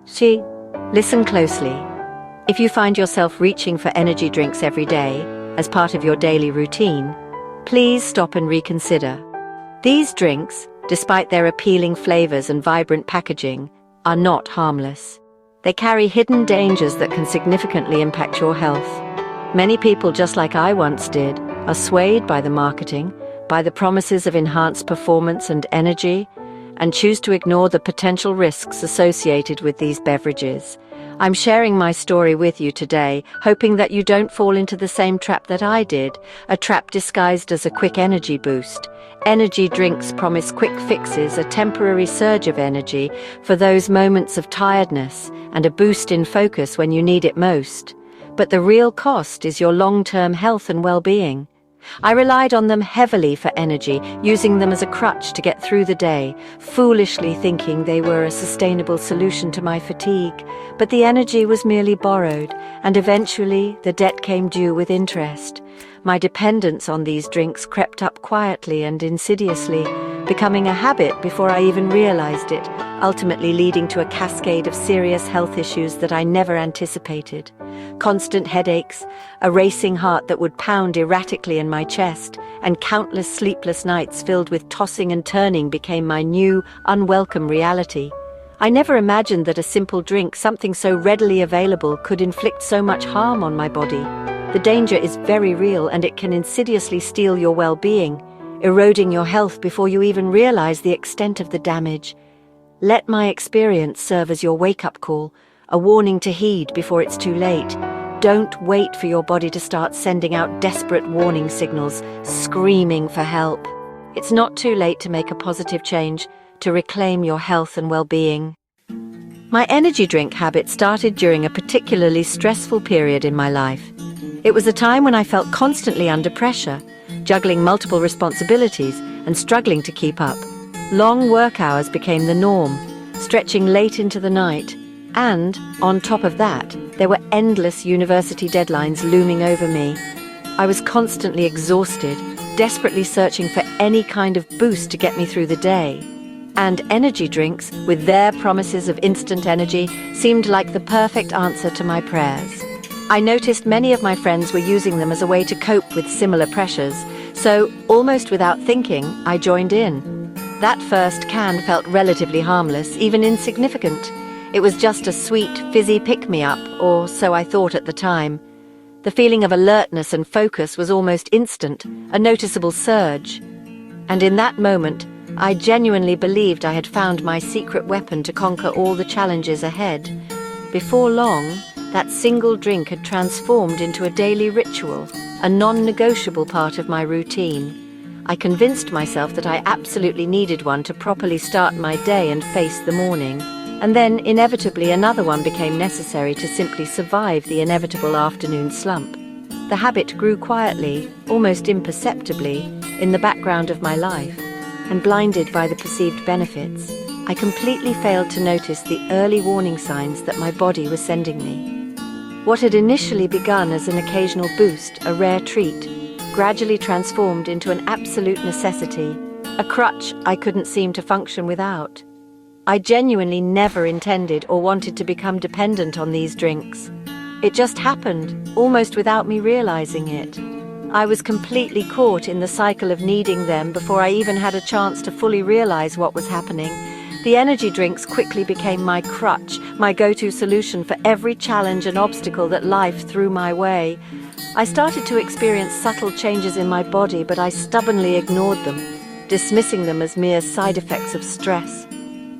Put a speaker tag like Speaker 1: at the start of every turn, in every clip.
Speaker 1: She, listen closely. If you find yourself reaching for energy drinks every day as part of your daily routine, please stop and reconsider. These drinks, despite their appealing flavors and vibrant packaging, are not harmless. They carry hidden dangers that can significantly impact your health. Many people, just like I once did, are swayed by the marketing, by the promises of enhanced performance and energy, and choose to ignore the potential risks associated with these beverages. I'm sharing my story with you today, hoping that you don't fall into the same trap that I did, a trap disguised as a quick energy boost. Energy drinks promise quick fixes, a temporary surge of energy for those moments of tiredness, and a boost in focus when you need it most. But the real cost is your long-term health and well-being. I relied on them heavily for energy, using them as a crutch to get through the day, foolishly thinking they were a sustainable solution to my fatigue. But the energy was merely borrowed, and eventually the debt came due with interest. My dependence on these drinks crept up quietly and insidiously, becoming a habit before I even realized it, ultimately leading to a cascade of serious health issues that I never anticipated. Constant headaches, a racing heart that would pound erratically in my chest, and countless sleepless nights filled with tossing and turning became my new, unwelcome reality. I never imagined that a simple drink, something so readily available, could inflict so much harm on my body. The danger is very real, and it can insidiously steal your well-being, eroding your health before you even realize the extent of the damage. Let my experience serve as your wake-up call, a warning to heed before it's too late. Don't wait for your body to start sending out desperate warning signals, screaming for help. It's not too late to make a positive change, to reclaim your health and well-being. My energy drink habit started during a particularly stressful period in my life. It was a time when I felt constantly under pressure, juggling multiple responsibilities and struggling to keep up. Long work hours became the norm, stretching late into the night. And, on top of that, there were endless university deadlines looming over me. I was constantly exhausted, desperately searching for any kind of boost to get me through the day. And energy drinks, with their promises of instant energy, seemed like the perfect answer to my prayers. I noticed many of my friends were using them as a way to cope with similar pressures, so, almost without thinking, I joined in. That first can felt relatively harmless, even insignificant. It was just a sweet, fizzy pick-me-up, or so I thought at the time. The feeling of alertness and focus was almost instant, a noticeable surge. And in that moment, I genuinely believed I had found my secret weapon to conquer all the challenges ahead. Before long, that single drink had transformed into a daily ritual, a non-negotiable part of my routine. I convinced myself that I absolutely needed one to properly start my day and face the morning. And then, inevitably, another one became necessary to simply survive the inevitable afternoon slump. The habit grew quietly, almost imperceptibly, in the background of my life, and blinded by the perceived benefits, I completely failed to notice the early warning signs that my body was sending me. What had initially begun as an occasional boost, a rare treat, gradually transformed into an absolute necessity, a crutch I couldn't seem to function without. I genuinely never intended or wanted to become dependent on these drinks. It just happened, almost without me realizing it. I was completely caught in the cycle of needing them before I even had a chance to fully realize what was happening. The energy drinks quickly became my crutch, my go-to solution for every challenge and obstacle that life threw my way. I started to experience subtle changes in my body, but I stubbornly ignored them, dismissing them as mere side effects of stress.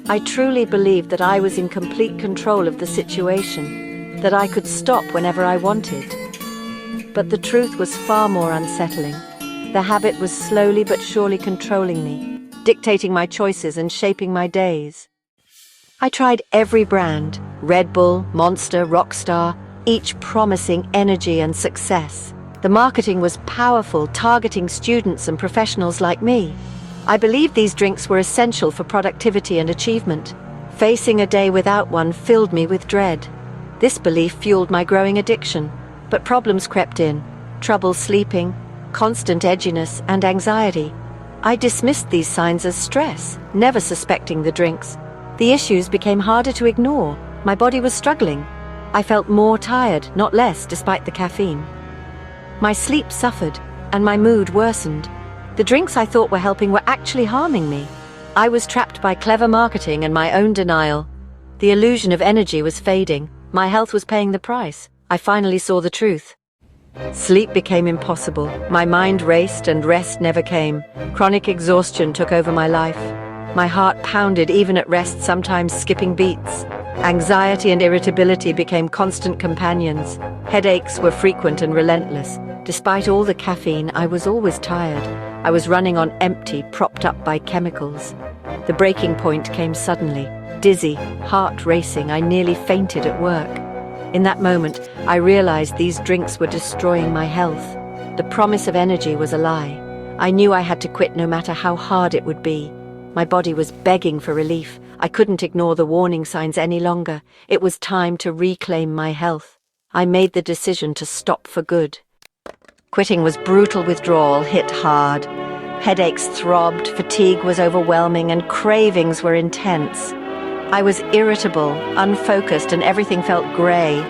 Speaker 1: I truly believed that I was in complete control of the situation, that I could stop whenever I wanted. But the truth was far more unsettling. The habit was slowly but surely controlling me, dictating my choices and shaping my days. I tried every brand, Red Bull, Monster, Rockstar, each promising energy and success. The marketing was powerful, targeting students and professionals like me. I believed these drinks were essential for productivity and achievement. Facing a day without one filled me with dread. This belief fueled my growing addiction, but problems crept in. Trouble sleeping, constant edginess, and anxiety. I dismissed these signs as stress, never suspecting the drinks. The issues became harder to ignore, My body was struggling. I felt more tired, not less, despite the caffeine. My sleep suffered, and my mood worsened. The drinks I thought were helping were actually harming me. I was trapped by clever marketing and my own denial. The illusion of energy was fading. My health was paying the price. I finally saw the truth. Sleep became impossible. My mind raced and rest never came. Chronic exhaustion took over my life. My heart pounded even at rest, sometimes skipping beats. Anxiety and irritability became constant companions. Headaches were frequent and relentless. Despite all the caffeine, I was always tired. I was running on empty, propped up by chemicals. The breaking point came suddenly. Dizzy, heart racing, I nearly fainted at work. In that moment, I realized these drinks were destroying my health. The promise of energy was a lie. I knew I had to quit no matter how hard it would be. My body was begging for relief. I couldn't ignore the warning signs any longer. It was time to reclaim my health. I made the decision to stop for good. Quitting was brutal withdrawal, hit hard. Headaches throbbed, fatigue was overwhelming, and cravings were intense. I was irritable, unfocused, and everything felt grey.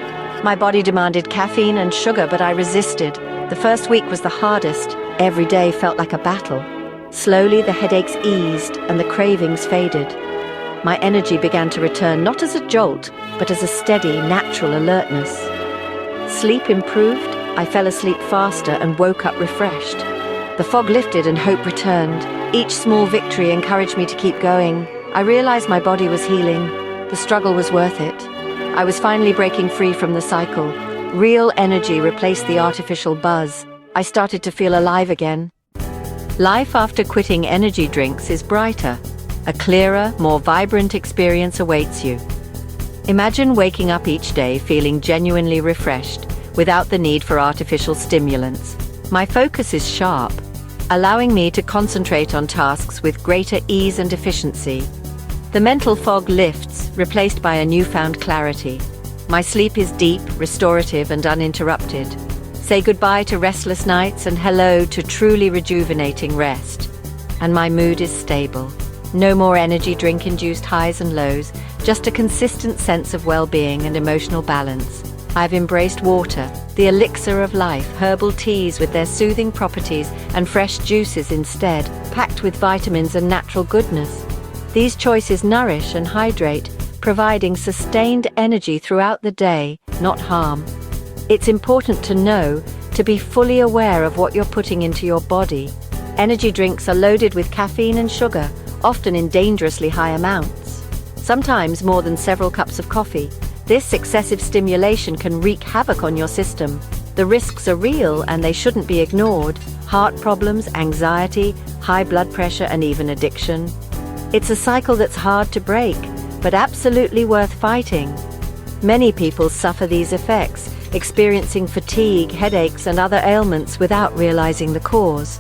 Speaker 1: My body demanded caffeine and sugar, but I resisted. The first week was the hardest. Every day felt like a battle. Slowly, the headaches eased and the cravings faded. My energy began to return not as a jolt, but as a steady, natural alertness. Sleep improved, I fell asleep faster and woke up refreshed. The fog lifted and hope returned. Each small victory encouraged me to keep going. I realized my body was healing. The struggle was worth it. I was finally breaking free from the cycle. Real energy replaced the artificial buzz. I started to feel alive again. Life after quitting energy drinks is brighter. A clearer, more vibrant experience awaits you. Imagine waking up each day feeling genuinely refreshed, without the need for artificial stimulants. My focus is sharp, allowing me to concentrate on tasks with greater ease and efficiency. The mental fog lifts, replaced by a newfound clarity. My sleep is deep, restorative, and uninterrupted. Say goodbye to restless nights and hello to truly rejuvenating rest. And my mood is stable. No more energy drink-induced highs and lows, just a consistent sense of well-being and emotional balance. I've embraced water, the elixir of life, herbal teas with their soothing properties, and fresh juices instead, packed with vitamins and natural goodness. These choices nourish and hydrate, providing sustained energy throughout the day, not harm. It's important to know, to be fully aware of what you're putting into your body. Energy drinks are loaded with caffeine and sugar, often in dangerously high amounts. Sometimes more than several cups of coffee. This excessive stimulation can wreak havoc on your system. The risks are real and they shouldn't be ignored. Heart problems, anxiety, high blood pressure, and even addiction. It's a cycle that's hard to break, but absolutely worth fighting. Many people suffer these effects, experiencing fatigue, headaches, and other ailments without realizing the cause.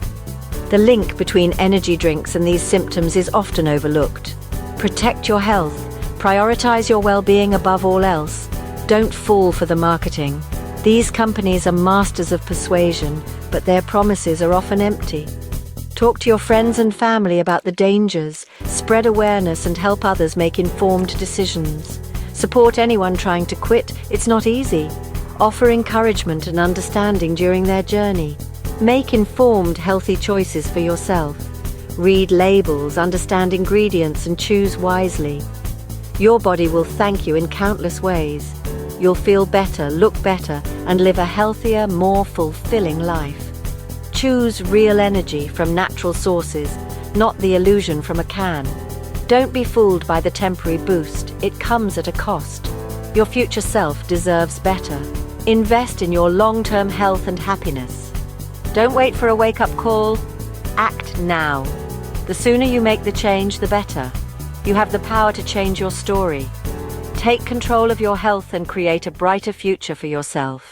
Speaker 1: The link between energy drinks and these symptoms is often overlooked. Protect your health. Prioritize your well-being above all else. Don't fall for the marketing. These companies are masters of persuasion, but their promises are often empty. Talk to your friends and family about the dangers, spread awareness, and help others make informed decisions. Support anyone trying to quit. It's not easy. Offer encouragement and understanding during their journey. Make informed, healthy choices for yourself. Read labels, understand ingredients, and choose wisely. Your body will thank you in countless ways. You'll feel better, look better, and live a healthier, more fulfilling life. Choose real energy from natural sources, not the illusion from a can. Don't be fooled by the temporary boost. It comes at a cost. Your future self deserves better. Invest in your long-term health and happiness. Don't wait for a wake-up call. Act now. The sooner you make the change, the better. You have the power to change your story. Take control of your health and create a brighter future for yourself.